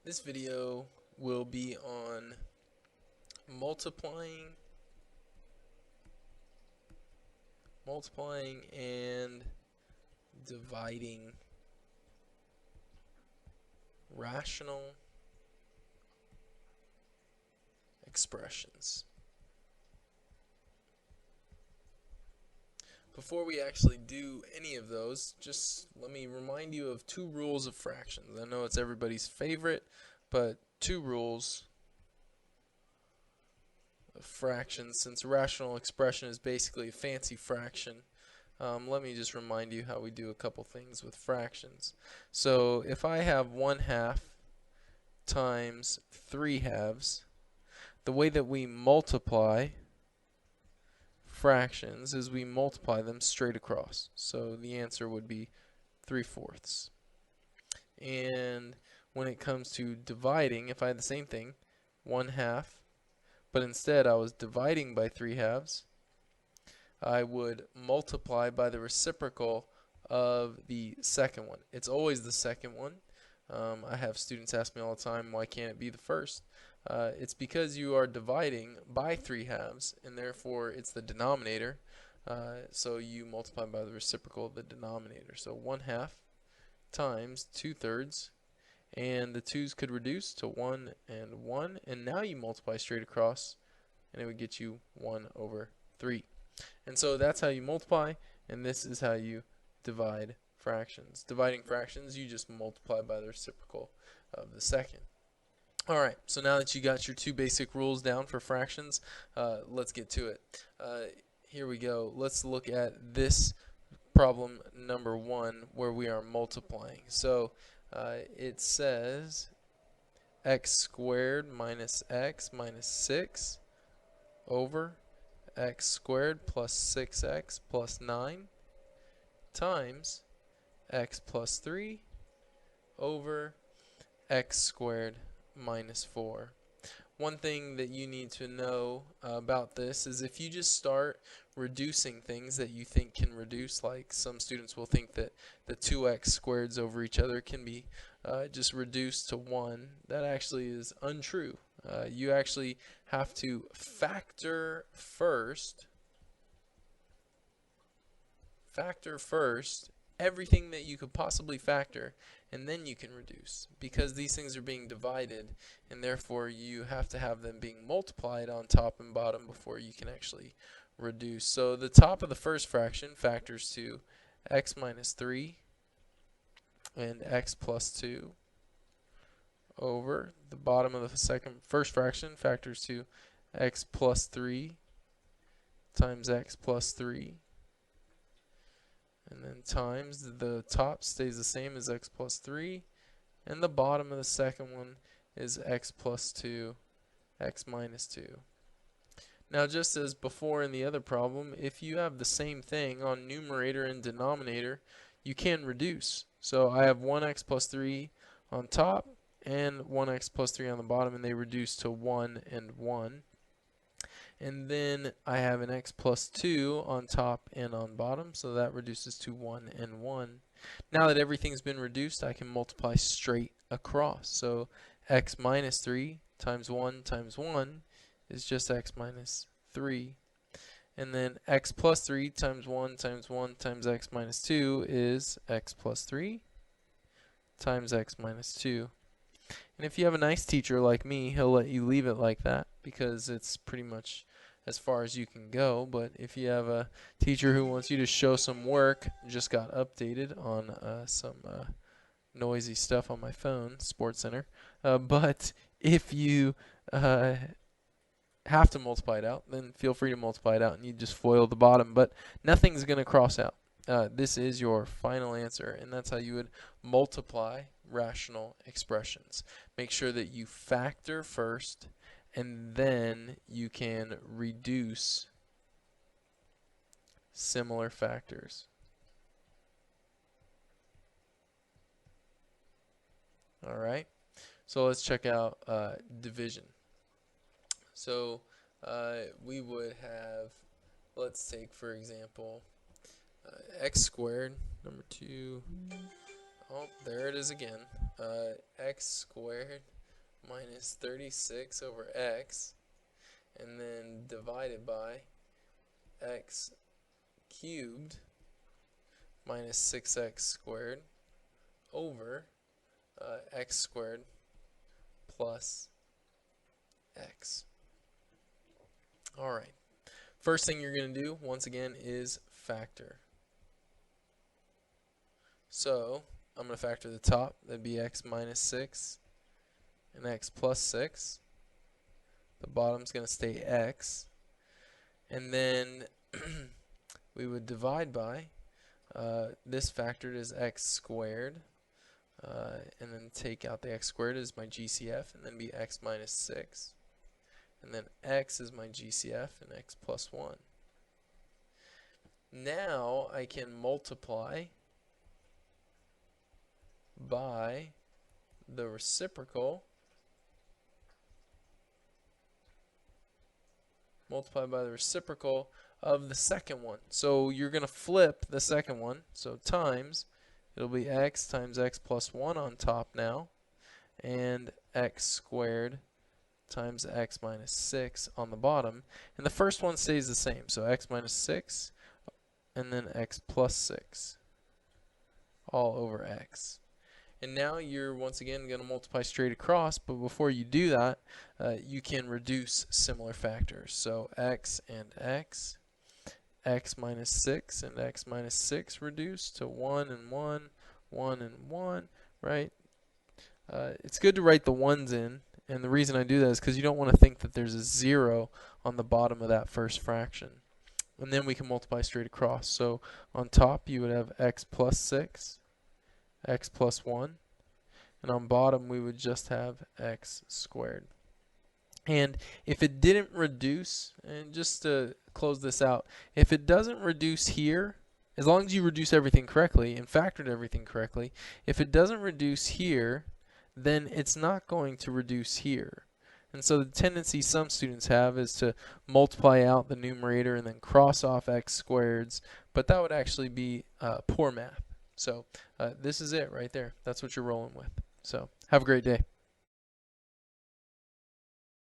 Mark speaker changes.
Speaker 1: This video will be on multiplying, and dividing rational expressions. Before we actually do any of those, just let me remind you of two rules of fractions. I know it's everybody's favorite, but two rules of fractions. Since a rational expression is basically a fancy fraction, let me just remind you how we do a couple things with fractions. So if I have 1/2 times 3/2, the way that we multiply fractions is we multiply them straight across. So the answer would be 3/4. And when it comes to dividing, if I had the same thing, 1/2, but instead I was dividing by 3/2, I would multiply by the reciprocal of the second one. It's always the second one. I have students ask me all the time, why can't it be the first? It's because you are dividing by 3/2, and therefore it's the denominator. So you multiply by the reciprocal of the denominator. So 1/2 times 2/3, and the 2's could reduce to 1 and 1, and now you multiply straight across, and it would get you 1/3. And so that's how you multiply, and this is how you divide fractions. Dividing fractions, you just multiply by the reciprocal of the second. Alright, so now that you got your two basic rules down for fractions, let's get to it. Here we go. Let's look at this problem number 1 where we are multiplying. So it says x squared minus x minus 6 over x squared plus 6x plus 9 times x plus 3 over x squared minus 4. One thing that you need to know about this is if you just start reducing things that you think can reduce, like some students will think that the 2x squareds over each other can be just reduced to 1. That actually is untrue. You actually have to factor first everything that you could possibly factor, and then you can reduce, because these things are being divided, and therefore you have to have them being multiplied on top and bottom before you can actually reduce. So the top of the first fraction factors to x minus 3 and x plus 2 over the bottom of the first fraction factors to x plus 3 times x plus 3, and then times the top stays the same as x plus 3, and the bottom of the second one is x plus 2, x minus 2. Now, just as before in the other problem, if you have the same thing on numerator and denominator, you can reduce. So I have 1x plus 3 on top and 1x plus 3 on the bottom, and they reduce to 1 and 1. And then I have an x plus 2 on top and on bottom, so that reduces to 1 and 1. Now that everything's been reduced, I can multiply straight across. So x minus 3 times 1 is just x minus 3. And then x plus 3 times 1 times x minus 2 is x plus 3 times x minus 2. And if you have a nice teacher like me, he'll let you leave it like that because it's pretty much as far as you can go. But if you have a teacher who wants you to show some work, just got updated on some noisy stuff on my phone, SportsCenter. But if you have to multiply it out, then feel free to multiply it out and you just FOIL the bottom. But nothing's going to cross out. This is your final answer, and that's how you would multiply rational expressions. Make sure that you factor first, and then you can reduce similar factors. Alright, so let's check out division. So we would have, let's take for example, x squared, number 2, Oh, there it is again. X squared minus 36 over x, and then divided by x cubed minus 6x squared over x squared plus x. Alright, first thing you're going to do, once again, is factor. So, I'm going to factor the top, that'd be x minus 6 and x plus 6. The bottom's going to stay x. And then we would divide by, this factored is x squared, and then take out the x squared as my GCF, and then be x minus 6. And then x is my GCF, and x plus 1. Now I can multiply by the reciprocal, of the second one. So you're going to flip the second one, so times, it'll be x times x plus 1 on top now, and x squared times x minus 6 on the bottom. And the first one stays the same, so x minus 6 and then x plus 6 all over x. And now you're once again going to multiply straight across, but before you do that, you can reduce similar factors. So x and x minus 6 and x minus 6 reduce to 1 and 1, 1 and 1, right? It's good to write the ones in, and the reason I do that is because you don't want to think that there's a 0 on the bottom of that first fraction. And then we can multiply straight across. So on top you would have x plus 6, x plus 1, and on bottom we would just have x squared. And if it didn't reduce, and just to close this out, if it doesn't reduce here, as long as you reduce everything correctly and factored everything correctly, if it doesn't reduce here, then it's not going to reduce here. And so the tendency some students have is to multiply out the numerator and then cross off x squareds, but that would actually be poor math. So this is it right there. That's what you're rolling with. So have a great day.